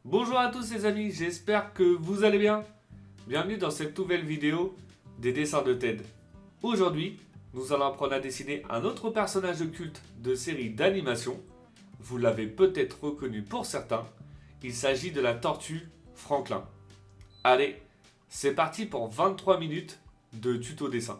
Bonjour à tous les amis, j'espère que vous allez bien. Bienvenue dans cette nouvelle vidéo des dessins de Ted. Aujourd'hui, nous allons apprendre à dessiner un autre personnage culte de série d'animation. Vous l'avez peut-être reconnu pour certains, il s'agit de la tortue Franklin. Allez, c'est parti pour 23 minutes de tuto dessin.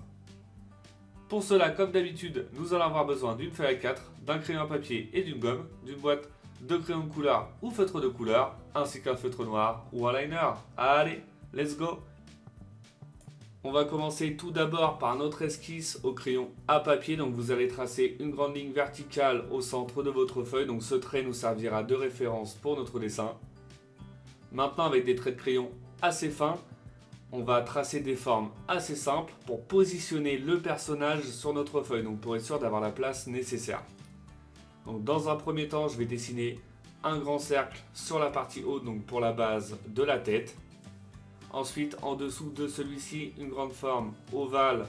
Pour cela, comme d'habitude, nous allons avoir besoin d'une feuille A4, d'un crayon à papier et d'une gomme, d'une boîte de crayons de couleur ou feutre de couleur, ainsi qu'un feutre noir ou un liner. Allez, let's go! On va commencer tout d'abord par notre esquisse au crayon à papier. Donc vous allez tracer une grande ligne verticale au centre de votre feuille. Donc ce trait nous servira de référence pour notre dessin. Maintenant, avec des traits de crayon assez fins, on va tracer des formes assez simples pour positionner le personnage sur notre feuille, donc pour être sûr d'avoir la place nécessaire. Donc dans un premier temps, je vais dessiner un grand cercle sur la partie haute, donc pour la base de la tête. Ensuite, en dessous de celui-ci, une grande forme ovale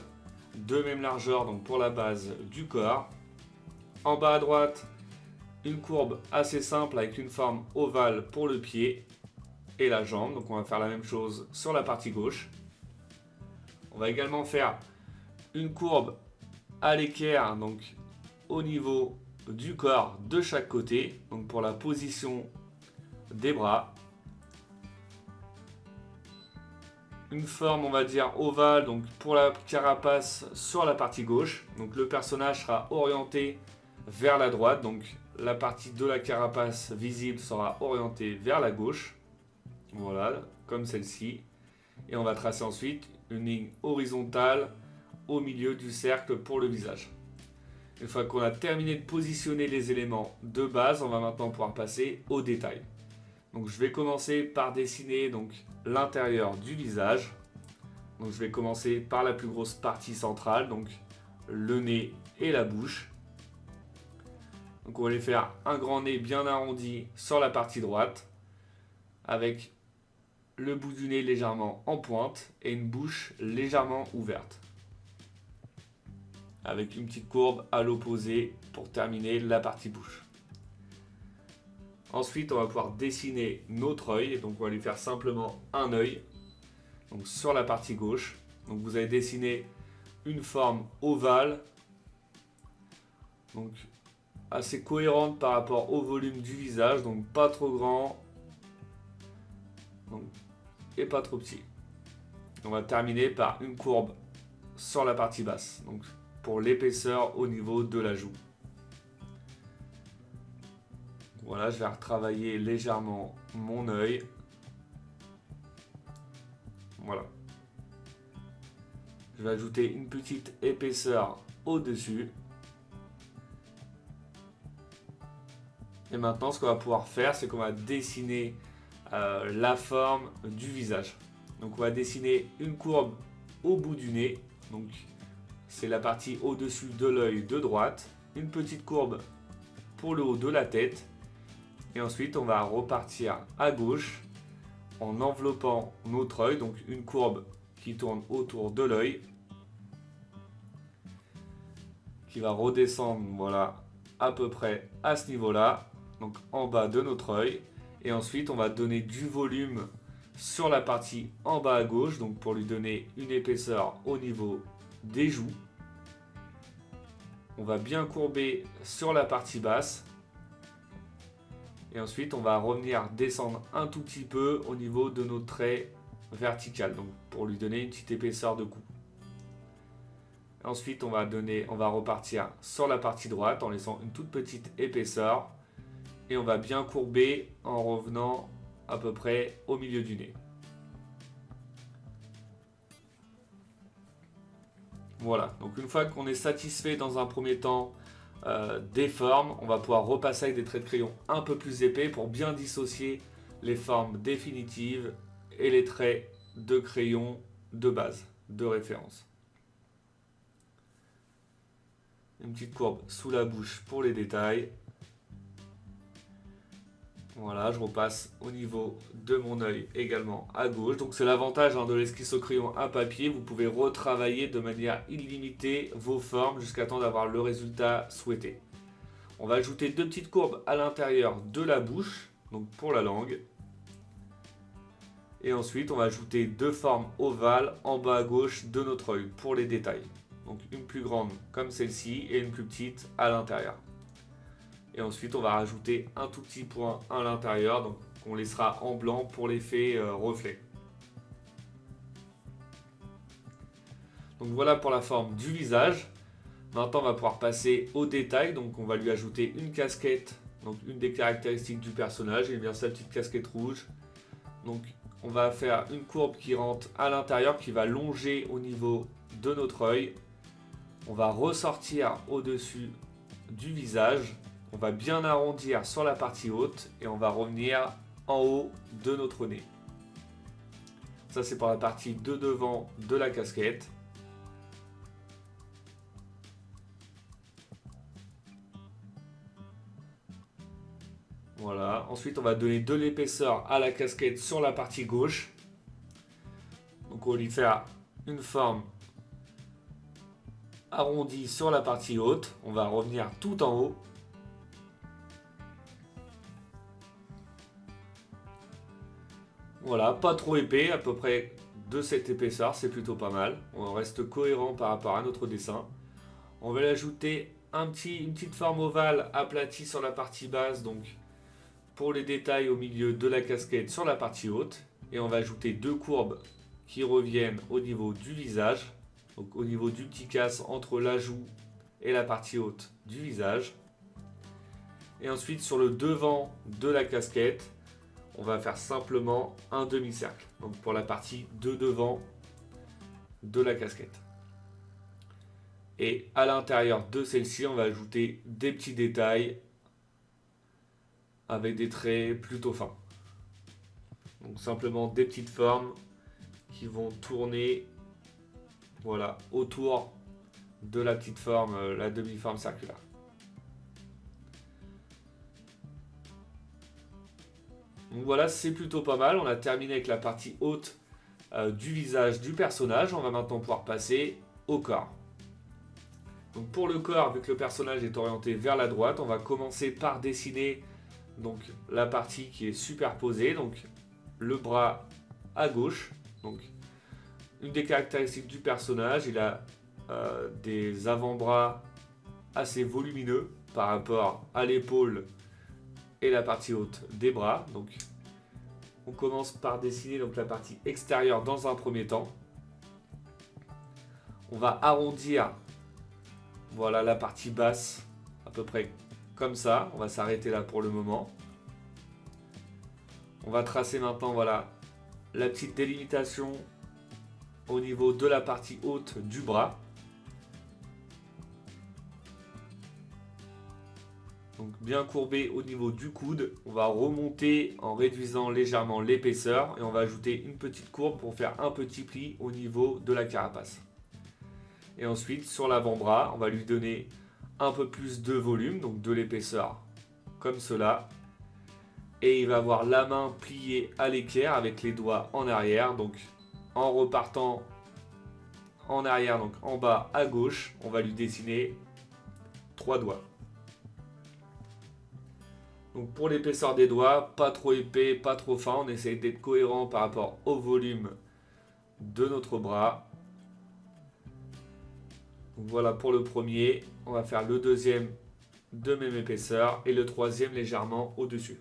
de même largeur, donc pour la base du corps. En bas à droite, une courbe assez simple avec une forme ovale pour le pied et la jambe. Donc on va faire la même chose sur la partie gauche. On va également faire une courbe à l'équerre, donc au niveau du corps de chaque côté, donc pour la position des bras. Une forme, on va dire, ovale, donc pour la carapace sur la partie gauche. Donc le personnage sera orienté vers la droite, donc la partie de la carapace visible sera orientée vers la gauche. Voilà, comme celle-ci. Et on va tracer ensuite une ligne horizontale au milieu du cercle pour le visage. Une fois qu'on a terminé de positionner les éléments de base, on va maintenant pouvoir passer aux détails. Donc je vais commencer par dessiner l'intérieur du visage. Donc je vais commencer par la plus grosse partie centrale, donc le nez et la bouche. Donc on va aller faire un grand nez bien arrondi sur la partie droite, avec le bout du nez légèrement en pointe et une bouche légèrement ouverte, avec une petite courbe à l'opposé pour terminer la partie bouche. Ensuite, on va pouvoir dessiner notre œil. Donc, on va lui faire simplement un œil. Donc, sur la partie gauche. Donc, vous allez dessiner une forme ovale. Donc, assez cohérente par rapport au volume du visage. Donc, pas trop grand. Et pas trop petit. On va terminer par une courbe sur la partie basse. Donc, pour l'épaisseur au niveau de la joue. Voilà, je vais retravailler légèrement mon œil. Voilà. Je vais ajouter une petite épaisseur au-dessus. Et maintenant, ce qu'on va pouvoir faire, c'est qu'on va dessiner la forme du visage. Donc, on va dessiner une courbe au bout du nez. Donc, c'est la partie au-dessus de l'œil de droite. Une petite courbe pour le haut de la tête. Et ensuite, on va repartir à gauche en enveloppant notre œil, donc une courbe qui tourne autour de l'œil, qui va redescendre, voilà, à peu près à ce niveau-là, donc en bas de notre œil. Et ensuite, on va donner du volume sur la partie en bas à gauche, donc pour lui donner une épaisseur au niveau des joues. On va bien courber sur la partie basse. Et ensuite, on va revenir descendre un tout petit peu au niveau de nos traits verticales, donc pour lui donner une petite épaisseur de cou. Ensuite, on va repartir sur la partie droite en laissant une toute petite épaisseur. Et on va bien courber en revenant à peu près au milieu du nez. Voilà, donc une fois qu'on est satisfait dans un premier temps des formes, on va pouvoir repasser avec des traits de crayon un peu plus épais pour bien dissocier les formes définitives et les traits de crayon de base, de référence. Une petite courbe sous la bouche pour les détails. Voilà, je repasse au niveau de mon œil également à gauche. Donc c'est l'avantage de l'esquisse au crayon à papier. Vous pouvez retravailler de manière illimitée vos formes jusqu'à temps d'avoir le résultat souhaité. On va ajouter deux petites courbes à l'intérieur de la bouche, donc pour la langue. Et ensuite, on va ajouter deux formes ovales en bas à gauche de notre œil pour les détails. Donc une plus grande comme celle-ci et une plus petite à l'intérieur. Et ensuite, on va rajouter un tout petit point à l'intérieur, donc qu'on laissera en blanc pour l'effet reflet. Donc voilà pour la forme du visage. Maintenant, on va pouvoir passer aux détails. Donc on va lui ajouter une casquette, donc une des caractéristiques du personnage, et bien sa petite casquette rouge. Donc on va faire une courbe qui rentre à l'intérieur, qui va longer au niveau de notre œil. On va ressortir au-dessus du visage. On va bien arrondir sur la partie haute et on va revenir en haut de notre nez. Ça, c'est pour la partie de devant de la casquette. Voilà. Ensuite, on va donner de l'épaisseur à la casquette sur la partie gauche. Donc, on va lui faire une forme arrondie sur la partie haute. On va revenir tout en haut. Voilà, pas trop épais, à peu près de cette épaisseur, c'est plutôt pas mal. On reste cohérent par rapport à notre dessin. On va l'ajouter une petite forme ovale aplatie sur la partie basse, donc pour les détails au milieu de la casquette sur la partie haute. Et on va ajouter deux courbes qui reviennent au niveau du visage, donc au niveau du petit casse entre la joue et la partie haute du visage. Et ensuite sur le devant de la casquette, on va faire simplement un demi-cercle, donc pour la partie de devant de la casquette. Et à l'intérieur de celle-ci, on va ajouter des petits détails avec des traits plutôt fins. Donc simplement des petites formes qui vont tourner, voilà, autour de la petite forme, la demi-forme circulaire. Donc voilà, c'est plutôt pas mal. On a terminé avec la partie haute du visage du personnage. On va maintenant pouvoir passer au corps. Donc pour le corps, vu que le personnage est orienté vers la droite, on va commencer par dessiner donc la partie qui est superposée, donc le bras à gauche. Donc une des caractéristiques du personnage, il a des avant-bras assez volumineux par rapport à l'épaule et la partie haute des bras. Donc on commence par dessiner donc la partie extérieure dans un premier temps. On va arrondir, voilà, la partie basse à peu près comme ça. On va s'arrêter là pour le moment. On va tracer maintenant, voilà, la petite délimitation au niveau de la partie haute du bras. Donc bien courbé au niveau du coude. On va remonter en réduisant légèrement l'épaisseur et on va ajouter une petite courbe pour faire un petit pli au niveau de la carapace. Et ensuite sur l'avant-bras, on va lui donner un peu plus de volume, donc de l'épaisseur comme cela. Et il va avoir la main pliée à l'équerre avec les doigts en arrière. Donc en repartant en arrière, donc en bas à gauche, on va lui dessiner 3 doigts. Donc pour l'épaisseur des doigts, pas trop épais, pas trop fin, on essaye d'être cohérent par rapport au volume de notre bras. Donc voilà pour le premier, on va faire le deuxième de même épaisseur et le troisième légèrement au-dessus.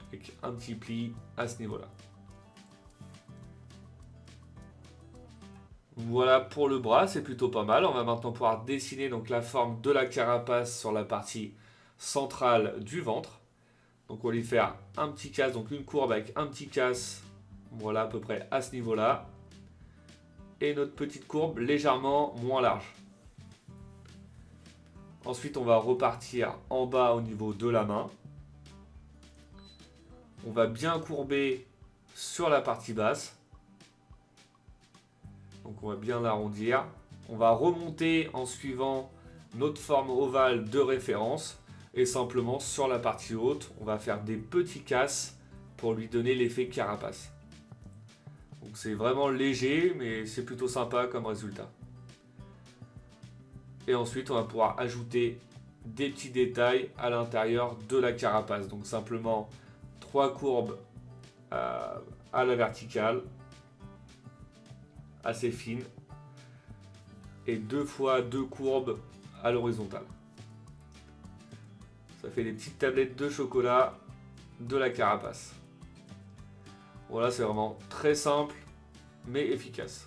Avec un petit pli à ce niveau-là. Voilà pour le bras, c'est plutôt pas mal. On va maintenant pouvoir dessiner donc la forme de la carapace sur la partie centrale du ventre. Donc on va lui faire un petit casse, donc une courbe avec un petit casse, voilà à peu près à ce niveau-là. Et notre petite courbe légèrement moins large. Ensuite on va repartir en bas au niveau de la main. On va bien courber sur la partie basse. Donc on va bien l'arrondir. On va remonter en suivant notre forme ovale de référence. Et simplement sur la partie haute, on va faire des petits casses pour lui donner l'effet carapace. Donc c'est vraiment léger, mais c'est plutôt sympa comme résultat. Et ensuite, on va pouvoir ajouter des petits détails à l'intérieur de la carapace. Donc simplement 3 courbes à la verticale, assez fines, et 2 fois 2 courbes à l'horizontale. Ça fait des petites tablettes de chocolat de la carapace. Voilà, c'est vraiment très simple mais efficace.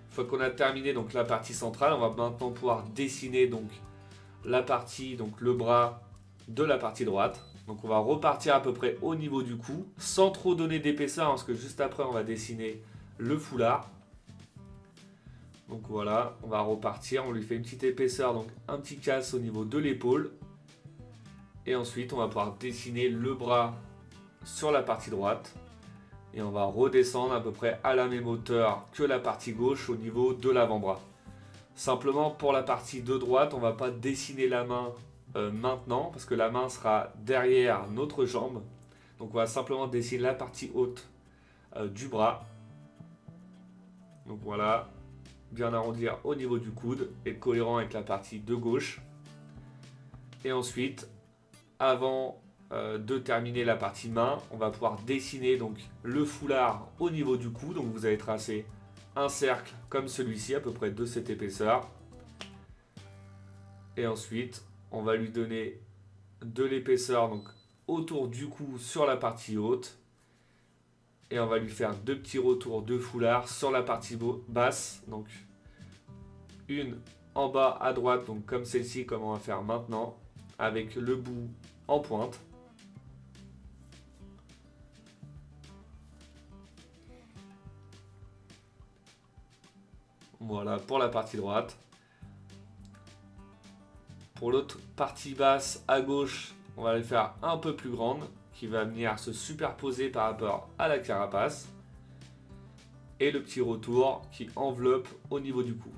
Une fois qu'on a terminé donc la partie centrale, on va maintenant pouvoir dessiner donc la partie, donc le bras de la partie droite. Donc on va repartir à peu près au niveau du cou, sans trop donner d'épaisseur, parce que juste après on va dessiner le foulard. Donc voilà, on va repartir, on lui fait une petite épaisseur, donc un petit casse au niveau de l'épaule. Et ensuite on va pouvoir dessiner le bras sur la partie droite. Et on va redescendre à peu près à la même hauteur que la partie gauche au niveau de l'avant-bras. Simplement pour la partie de droite, on ne va pas dessiner la main maintenant, parce que la main sera derrière notre jambe. Donc on va simplement dessiner la partie haute du bras. Donc voilà, bien arrondir au niveau du coude et cohérent avec la partie de gauche. Et ensuite, avant de terminer la partie main, on va pouvoir dessiner donc le foulard au niveau du cou. Donc vous allez tracer un cercle comme celui-ci, à peu près de cette épaisseur. Et ensuite, on va lui donner de l'épaisseur donc autour du cou sur la partie haute. Et on va lui faire 2 petits retours de foulard sur la partie basse. Donc une en bas à droite, donc comme celle-ci, comme on va faire maintenant, avec le bout en pointe. Voilà pour la partie droite. Pour l'autre partie basse à gauche, on va les faire un peu plus grande, qui va venir se superposer par rapport à la carapace. Et le petit retour qui enveloppe au niveau du cou.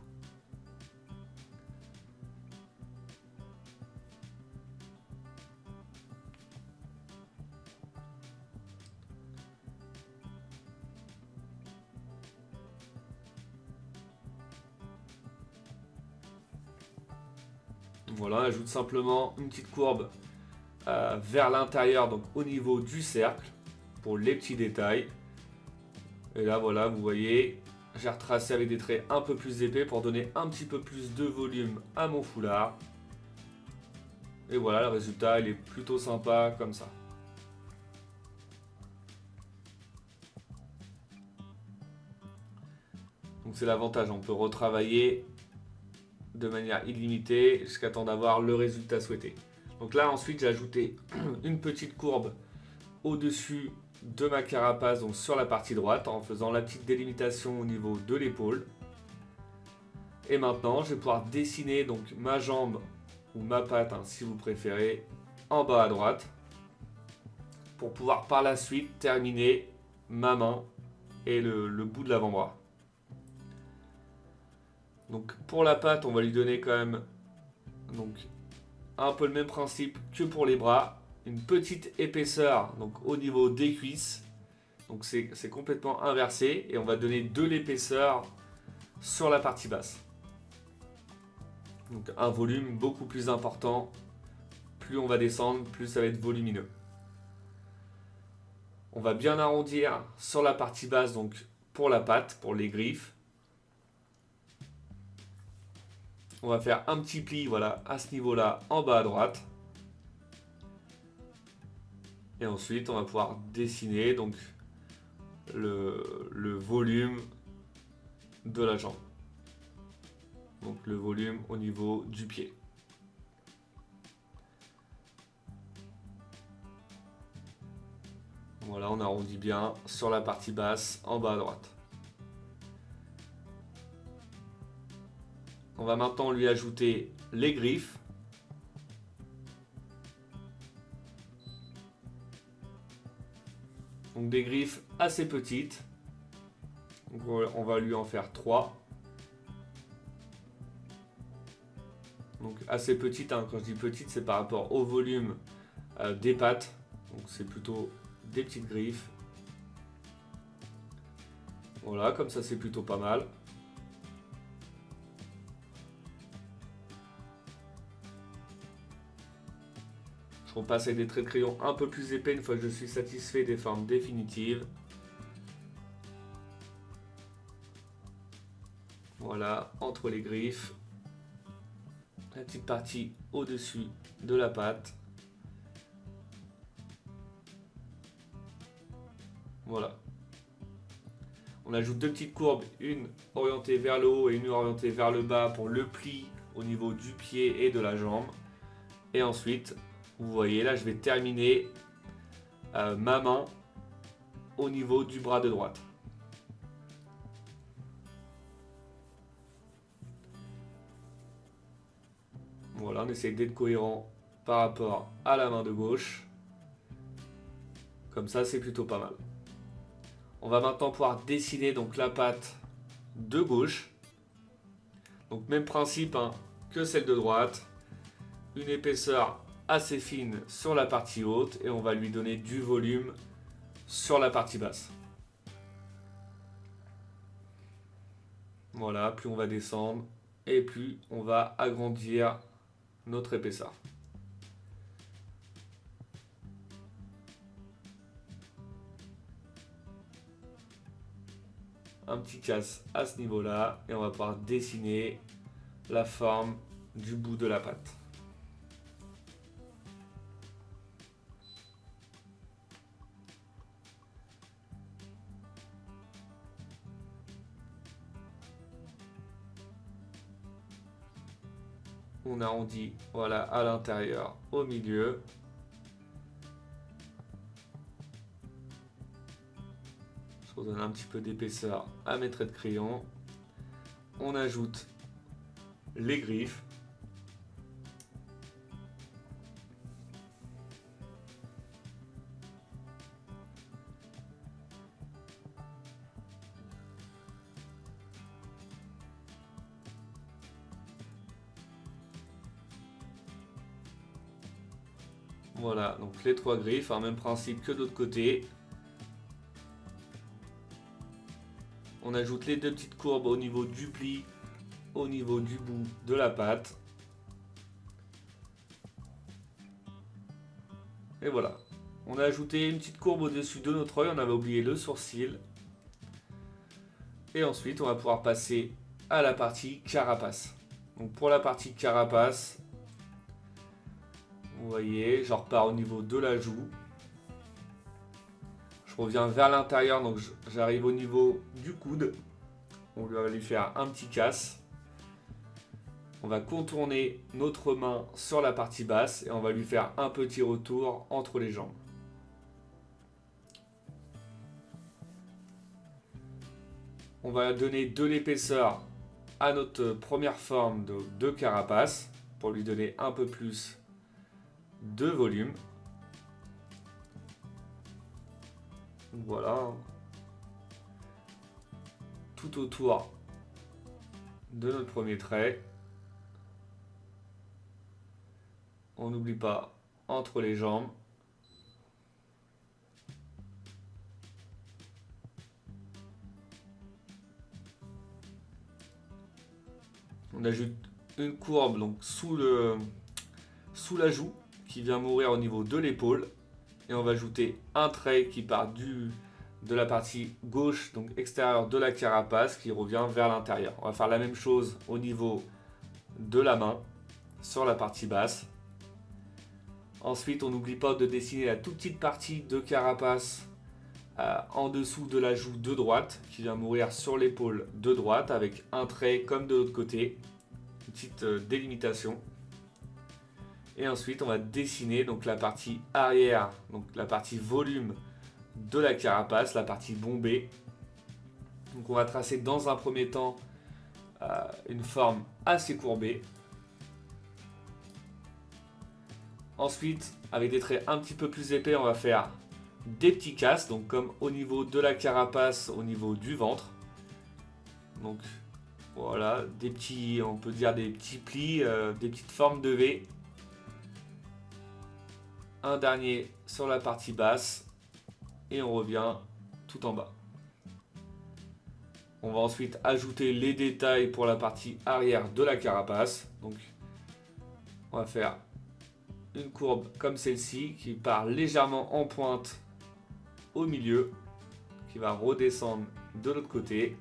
Voilà, on ajoute simplement une petite courbe vers l'intérieur, donc au niveau du cercle, pour les petits détails. Et là, voilà, vous voyez, j'ai retracé avec des traits un peu plus épais pour donner un petit peu plus de volume à mon foulard. Et voilà, le résultat, il est plutôt sympa comme ça. Donc c'est l'avantage, on peut retravailler de manière illimitée jusqu'à temps d'avoir le résultat souhaité. Donc là ensuite j'ai ajouté une petite courbe au-dessus de ma carapace, donc sur la partie droite, en faisant la petite délimitation au niveau de l'épaule. Et maintenant je vais pouvoir dessiner donc ma jambe ou ma patte, hein, si vous préférez, en bas à droite, pour pouvoir par la suite terminer ma main et le bout de l'avant-bras. Donc pour la patte, on va lui donner quand même donc, un peu le même principe que pour les bras. Une petite épaisseur donc, au niveau des cuisses. Donc c'est complètement inversé. Et on va donner de l'épaisseur sur la partie basse. Donc un volume beaucoup plus important. Plus on va descendre, plus ça va être volumineux. On va bien arrondir sur la partie basse donc pour la patte, pour les griffes. On va faire un petit pli, voilà, à ce niveau-là, en bas à droite. Et ensuite, on va pouvoir dessiner donc le volume de la jambe. Donc le volume au niveau du pied. Voilà, on arrondit bien sur la partie basse, en bas à droite. On va maintenant lui ajouter les griffes. Donc des griffes assez petites. Donc on va lui en faire 3. Donc assez petites, hein. Quand je dis petites, c'est par rapport au volume des pattes. Donc c'est plutôt des petites griffes. Voilà, comme ça c'est plutôt pas mal. On passe avec des traits de crayon un peu plus épais une fois que je suis satisfait des formes définitives. Voilà, entre les griffes. La petite partie au-dessus de la patte. Voilà. On ajoute deux petites courbes, une orientée vers le haut et une orientée vers le bas pour le pli au niveau du pied et de la jambe. Et ensuite, vous voyez là, je vais terminer ma main au niveau du bras de droite. Voilà, on essaie d'être cohérent par rapport à la main de gauche. Comme ça, c'est plutôt pas mal. On va maintenant pouvoir dessiner donc la patte de gauche. Donc même principe hein, que celle de droite. Une épaisseur assez fine sur la partie haute et on va lui donner du volume sur la partie basse. Voilà, plus on va descendre et plus on va agrandir notre épaisseur. Un petit casse à ce niveau-là et on va pouvoir dessiner la forme du bout de la patte. On arrondit voilà, à l'intérieur, au milieu. Je redonne un petit peu d'épaisseur à mes traits de crayon. On ajoute les griffes. Voilà, donc les trois griffes, hein, même principe que de l'autre côté. On ajoute les deux petites courbes au niveau du pli, au niveau du bout de la patte. Et voilà. On a ajouté une petite courbe au-dessus de notre œil, on avait oublié le sourcil. Et ensuite, on va pouvoir passer à la partie carapace. Donc pour la partie carapace, vous voyez, je repars au niveau de la joue. Je reviens vers l'intérieur, donc j'arrive au niveau du coude. On va lui faire un petit casse. On va contourner notre main sur la partie basse et on va lui faire un petit retour entre les jambes. On va donner de l'épaisseur à notre première forme de carapace pour lui donner un peu plus de volume. Voilà. Tout autour de notre premier trait. On n'oublie pas entre les jambes. On ajoute une courbe donc sous la joue qui vient mourir au niveau de l'épaule. Et on va ajouter un trait qui part de la partie gauche, donc extérieure de la carapace, qui revient vers l'intérieur. On va faire la même chose au niveau de la main, sur la partie basse. Ensuite, on n'oublie pas de dessiner la toute petite partie de carapace en dessous de la joue de droite, qui vient mourir sur l'épaule de droite, avec un trait comme de l'autre côté, une petite délimitation. Et ensuite, on va dessiner donc la partie arrière, donc la partie volume de la carapace, la partie bombée. Donc on va tracer dans un premier temps une forme assez courbée. Ensuite, avec des traits un petit peu plus épais, on va faire des petits casses, donc comme au niveau de la carapace, au niveau du ventre. Donc voilà, des petits, on peut dire des petits plis, des petites formes de V. Un dernier sur la partie basse et on revient tout en bas. On va ensuite ajouter les détails pour la partie arrière de la carapace. Donc on va faire une courbe comme celle-ci qui part légèrement en pointe au milieu, qui va redescendre de l'autre côté.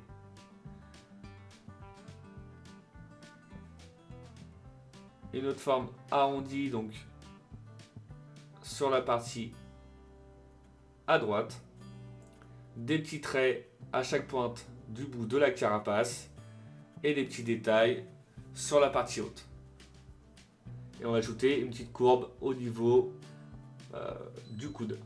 Une autre forme arrondie donc sur la partie à droite. Des petits traits à chaque pointe du bout de la carapace et des petits détails sur la partie haute. Et on va ajouter une petite courbe au niveau du coude.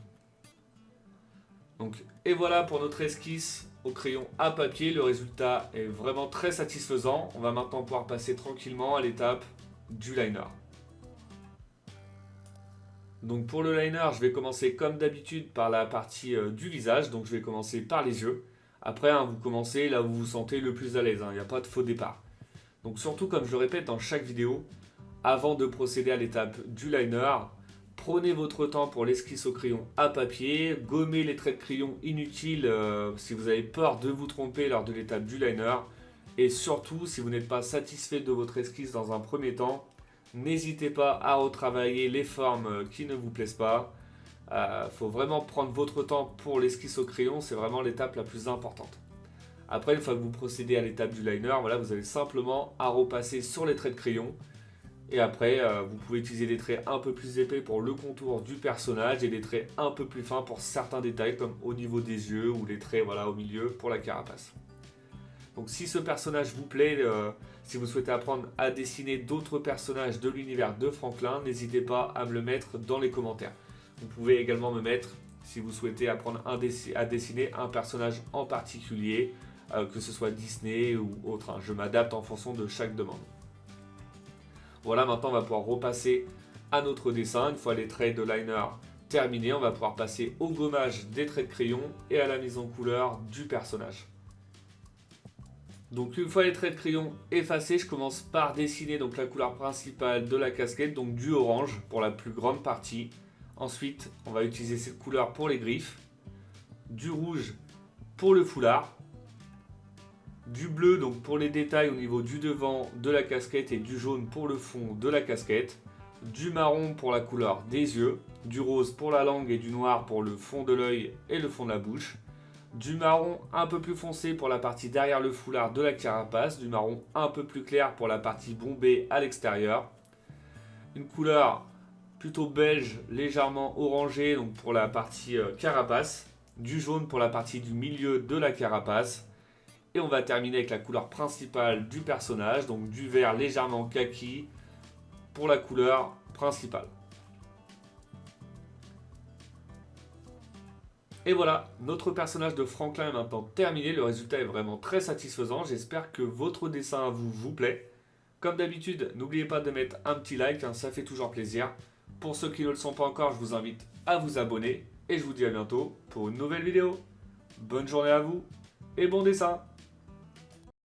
Donc, et voilà pour notre esquisse au crayon à papier. Le résultat est vraiment très satisfaisant. On va maintenant pouvoir passer tranquillement à l'étape du liner. Donc pour le liner, je vais commencer comme d'habitude par la partie du visage. Donc je vais commencer par les yeux. Après, vous commencez là où vous vous sentez le plus à l'aise. Il n'y a pas de faux départ. Donc surtout, comme je le répète dans chaque vidéo, avant de procéder à l'étape du liner, prenez votre temps pour l'esquisse au crayon à papier. Gommez les traits de crayon inutiles si vous avez peur de vous tromper lors de l'étape du liner. Et surtout, si vous n'êtes pas satisfait de votre esquisse dans un premier temps, n'hésitez pas à retravailler les formes qui ne vous plaisent pas. Faut vraiment prendre votre temps pour l'esquisse au crayon, c'est vraiment l'étape la plus importante. Après, une fois que vous procédez à l'étape du liner, voilà, vous avez simplement à repasser sur les traits de crayon. Et après, vous pouvez utiliser des traits un peu plus épais pour le contour du personnage et des traits un peu plus fins pour certains détails comme au niveau des yeux ou les traits voilà, au milieu pour la carapace. Donc si ce personnage vous plaît, si vous souhaitez apprendre à dessiner d'autres personnages de l'univers de Franklin, n'hésitez pas à me le mettre dans les commentaires. Vous pouvez également me mettre si vous souhaitez apprendre à dessiner un personnage en particulier, que ce soit Disney ou autre. Je m'adapte en fonction de chaque demande. Voilà, maintenant on va pouvoir repasser à notre dessin. Une fois les traits de liner terminés, on va pouvoir passer au gommage des traits de crayon et à la mise en couleur du personnage. Donc une fois les traits de crayon effacés, je commence par dessiner donc la couleur principale de la casquette, donc du orange pour la plus grande partie. Ensuite, on va utiliser cette couleur pour les griffes, du rouge pour le foulard, du bleu donc pour les détails au niveau du devant de la casquette et du jaune pour le fond de la casquette, du marron pour la couleur des yeux, du rose pour la langue et du noir pour le fond de l'œil et le fond de la bouche, du marron un peu plus foncé pour la partie derrière le foulard de la carapace, du marron un peu plus clair pour la partie bombée à l'extérieur, une couleur plutôt beige légèrement orangée donc pour la partie carapace, du jaune pour la partie du milieu de la carapace. Et on va terminer avec la couleur principale du personnage, donc du vert légèrement kaki pour la couleur principale. Et voilà, notre personnage de Franklin est maintenant terminé. Le résultat est vraiment très satisfaisant. J'espère que votre dessin vous plaît. Comme d'habitude, n'oubliez pas de mettre un petit like, ça fait toujours plaisir. Pour ceux qui ne le sont pas encore, je vous invite à vous abonner. Et je vous dis à bientôt pour une nouvelle vidéo. Bonne journée à vous et bon dessin!